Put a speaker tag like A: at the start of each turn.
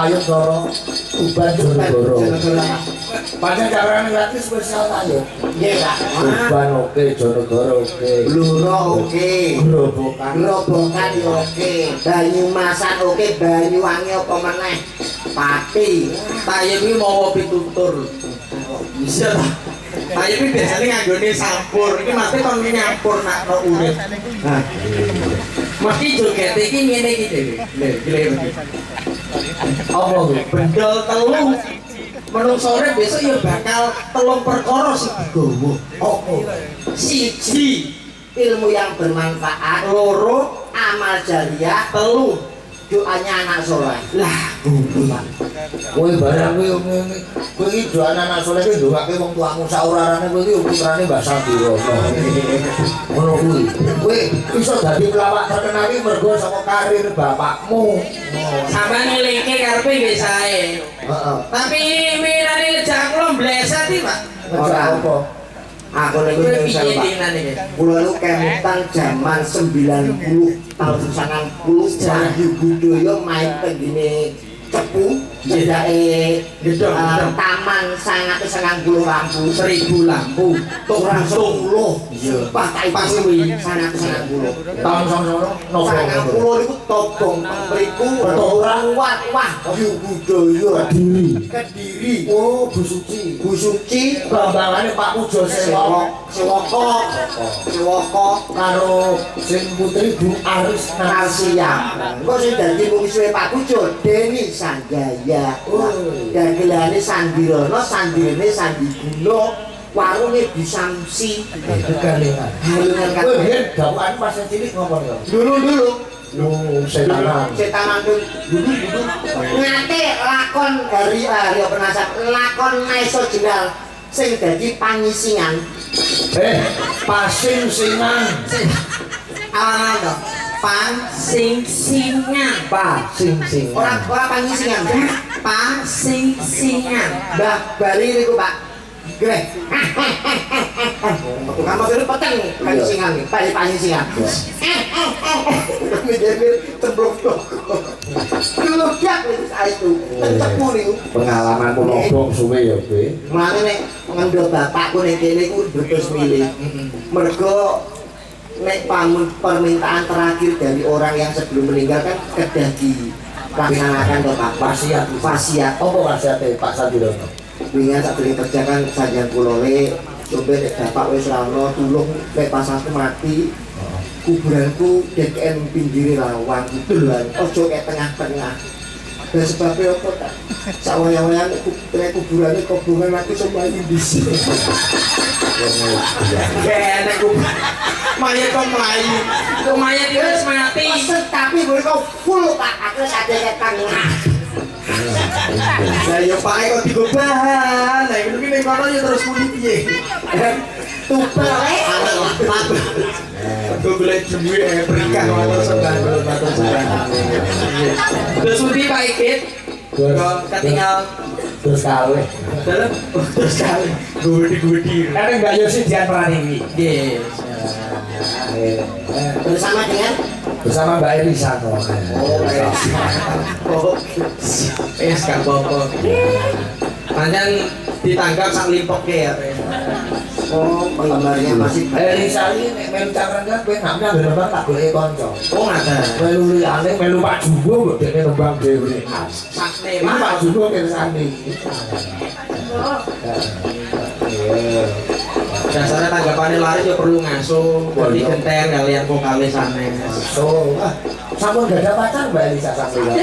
A: payung Soro Tuban Jonegoro. Pancen carane gratis spesial ayo.
B: Nggih, Pak.
A: Tuban oke, Jonegoro oke.
B: Bluro oke. Grobokan yo oke. Banyumasan oke, Banyuwangi apa meneh? Pati.
C: Tayo kuwi mawa pitutur. Bisa ta? Tayo kuwi biasane nganggone sampur. Iki mesti kon nyampur nak ro urip. Nah. Mesti joget iki ngene iki dhewe. Lho, iki
A: Apa kuwi?
C: bendol telu. Menungso urip besok ya bakal telung perkara sing digawa.
B: Opo?
C: Siji,
B: Ilmu yang bermanfaat,
C: loro,
B: amal jariah,
C: telu.
B: doanya anak soleh.
C: Lah, kuwi
A: Kowe barang kowe ngene. Kowe iki doane anak saleh kowe ndongake wong tuamu saurarane kowe iki putrane Mbah Sandirono. Ngono kuwi. Kowe iso dadi pelawak terkenal iki mergo saka karir bapakmu.
C: sampeyan ngelingke karepe nggih sae.
A: Heeh.
C: Tapi mirane ngejak kula mbleset iki, Pak.
A: Ora apa.
B: Aku niku
C: Kowe
B: nyusul,
C: piye
B: Pak.
C: dinane iki?
B: Kula niku kemutan zaman 90 tahun 90 Wahyu Budaya main tenggine Cepu jedake
C: Gedhong.
B: taman 990 lampu
C: 1000 lampu.
B: orang 10
C: Iya.
B: pas kuwi 990
A: Tahun 99 nopo.
B: 90 niku tobong mriku orang wah Wahyu Budaya Kediri
A: Oh, Bu Suci.
B: Bu Suci
A: Bambangane Pak Pujo Sewok
B: Sewoko
A: karo sing putri Bu Aris
B: Narsia. Kok sing dadi musuhe Pak Pujo Deni Sanjaya. Dagelane Sandirono, Sandirene Sandiguna, warunge Bisamsi.
A: Kegalengan.
B: Halingan
A: Kowe
B: kata.
A: biyen dawakan pas cilik ngopo ya?
B: Dulu.
A: Setanan.
B: Setanan dulu. Ngate lakon hari penasaran lakon Maeso Jenderal sing dadi pangisingan.
A: Pasing-singan.
C: Awan to. Pasing-singan.
A: Pasing-singan.
B: Ora pangisingan.
C: Pasing-singan.
B: Mbah Bali niku, Pak. Greh. Kamu dulu peteng pangisingan nih, pangisingan. Menjadi cemplung toko. Dulu jak itu, tencepu niku.
A: Pengalaman nobong suwe ya, Be.
B: Mulane nek ngendho bapakku nek kene iku betus milih. Mergo nek permintaan terakhir dari orang yang sebelum meninggal kan kedah dilaksanakan to Pak. Wasiat.
A: Apa wasiate Pak Sandirono?
B: Wingi sak durung kerja kan sanjan kulone coba nek bapak wis ra ono tulung nek pas aku mati kuburanku DKN pinggire lawang kidul lan ojo ke tengah-tengah. Dan sebabnya apa tak? Sawaya-wayane kuburane kobongan aku sembahi dhisik.
C: Enak kuwi. Mayat kok mlayu. Kok mayat iki wis mati.
B: Tapi mereka full Pak, aku sadhe ke tengah.
C: Lah yo pae kok digobahan. Lah iki ning kono yo terus muni piye?
B: Tupel
C: Aku golek duwe berkah matur sembah. Terus undi Pak Ikit. Kok ketinggal
A: Terus kalih.
C: dalam terus kali gudi-gudi.
A: Ada Mbak Yosi Dian Praniwi.
C: Yes.
B: bersama dengan
A: Bersama Mbak Elisa.
C: Oh, gak apa-apa. Pancen ditangkap sak limpok ya.
B: penggemarnya masih
A: Elisa ini nek melu cangkran kan kowe ngambil ambil nembang tak goleki kanca.
C: Oh, ngaten.
A: Melu liyane melu Pak Jumbo kok dene nembang dhewe.
C: Sakne
A: Ini Pak Jumbo kersane.
C: Dasarnya tanggapannya lari ya perlu ngasuh, bodi genter kalian vokalis sanes.
A: So, sampun gak ada pacar Mbak Elisa sampeyan.